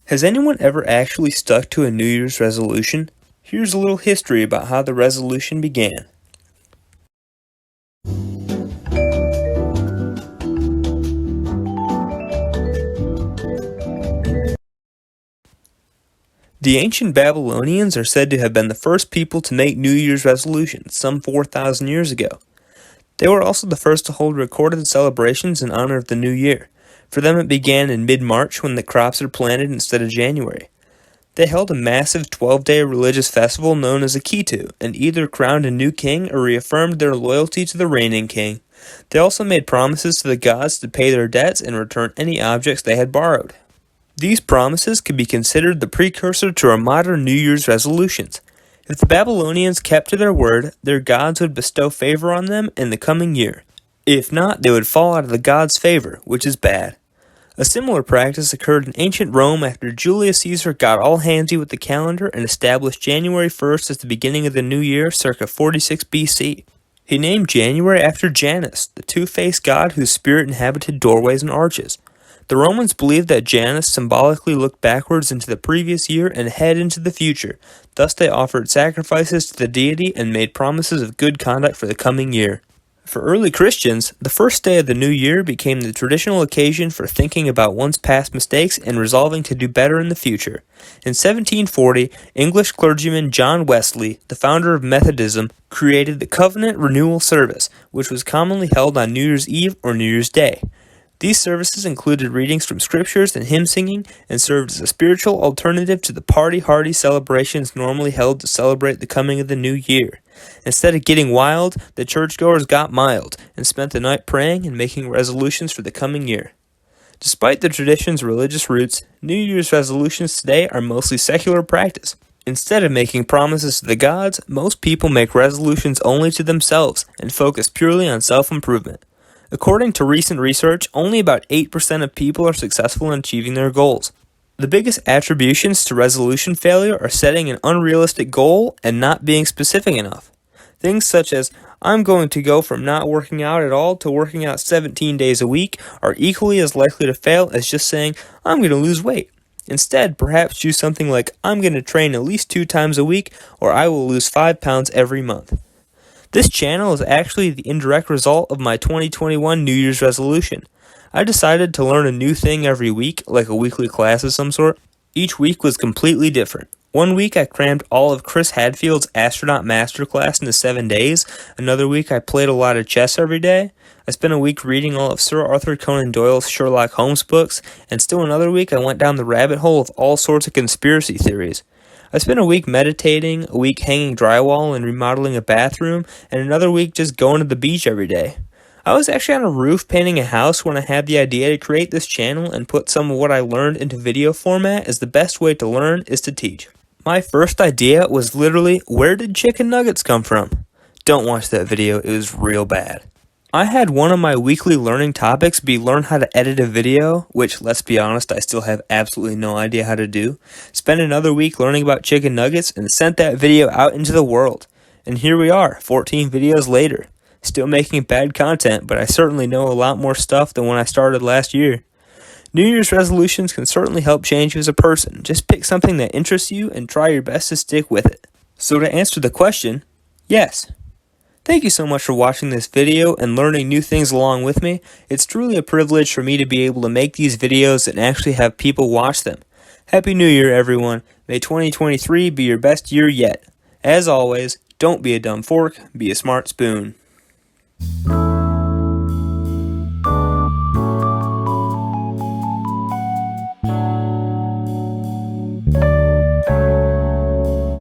Has anyone ever actually stuck to a New Year's resolution? Here's a little history about how the resolution began. The ancient Babylonians are said to have been the first people to make New Year's resolutions some 4,000 years ago. They were also the first to hold recorded celebrations in honor of the new year. For them it began in mid-March when the crops are planted instead of January. They held a massive 12-day religious festival known as a Kitu, and either crowned a new king or reaffirmed their loyalty to the reigning king. They also made promises to the gods to pay their debts and return any objects they had borrowed. These promises could be considered the precursor to our modern New Year's resolutions. If the Babylonians kept to their word, their gods would bestow favor on them in the coming year. If not, they would fall out of the gods' favor, which is bad. A similar practice occurred in ancient Rome after Julius Caesar got all handsy with the calendar and established January 1st as the beginning of the new year circa 46 BC. He named January after Janus, the two-faced god whose spirit inhabited doorways and arches. The Romans believed that Janus symbolically looked backwards into the previous year and ahead into the future. Thus they offered sacrifices to the deity and made promises of good conduct for the coming year. For early Christians, the first day of the new year became the traditional occasion for thinking about one's past mistakes and resolving to do better in the future. In 1740, English clergyman John Wesley, the founder of Methodism, created the Covenant Renewal Service, which was commonly held on New Year's Eve or New Year's Day. These services included readings from scriptures and hymn singing and served as a spiritual alternative to the party-hardy celebrations normally held to celebrate the coming of the new year. Instead of getting wild, the churchgoers got mild and spent the night praying and making resolutions for the coming year. Despite the tradition's religious roots, New Year's resolutions today are mostly secular practice. Instead of making promises to the gods, most people make resolutions only to themselves and focus purely on self-improvement. According to recent research, only about 8% of people are successful in achieving their goals. The biggest attributions to resolution failure are setting an unrealistic goal and not being specific enough. Things such as, I'm going to go from not working out at all to working out 17 days a week are equally as likely to fail as just saying, I'm going to lose weight. Instead, perhaps choose something like, I'm going to train at least 2 times a week, or I will lose 5 pounds every month. This channel is actually the indirect result of my 2021 New Year's resolution. I decided to learn a new thing every week, like a weekly class of some sort. Each week was completely different. One week I crammed all of Chris Hadfield's Astronaut Masterclass into 7 days. Another week I played a lot of chess every day. I spent a week reading all of Sir Arthur Conan Doyle's Sherlock Holmes books. And still another week I went down the rabbit hole of all sorts of conspiracy theories. I spent a week meditating, a week hanging drywall and remodeling a bathroom, and another week just going to the beach every day. I was actually on a roof painting a house when I had the idea to create this channel and put some of what I learned into video format, as the best way to learn is to teach. My first idea was literally, where did chicken nuggets come from? Don't watch that video, it was real bad. I had one of my weekly learning topics be learn how to edit a video, which, let's be honest, I still have absolutely no idea how to do. Spent another week learning about chicken nuggets and sent that video out into the world. And here we are, 14 videos later. Still making bad content, but I certainly know a lot more stuff than when I started last year. New Year's resolutions can certainly help change you as a person. Just pick something that interests you and try your best to stick with it. So to answer the question, yes. Thank you so much for watching this video and learning new things along with me. It's truly a privilege for me to be able to make these videos and actually have people watch them. Happy New Year, everyone. May 2023 be your best year yet. As always, don't be a dumb fork, be a smart spoon.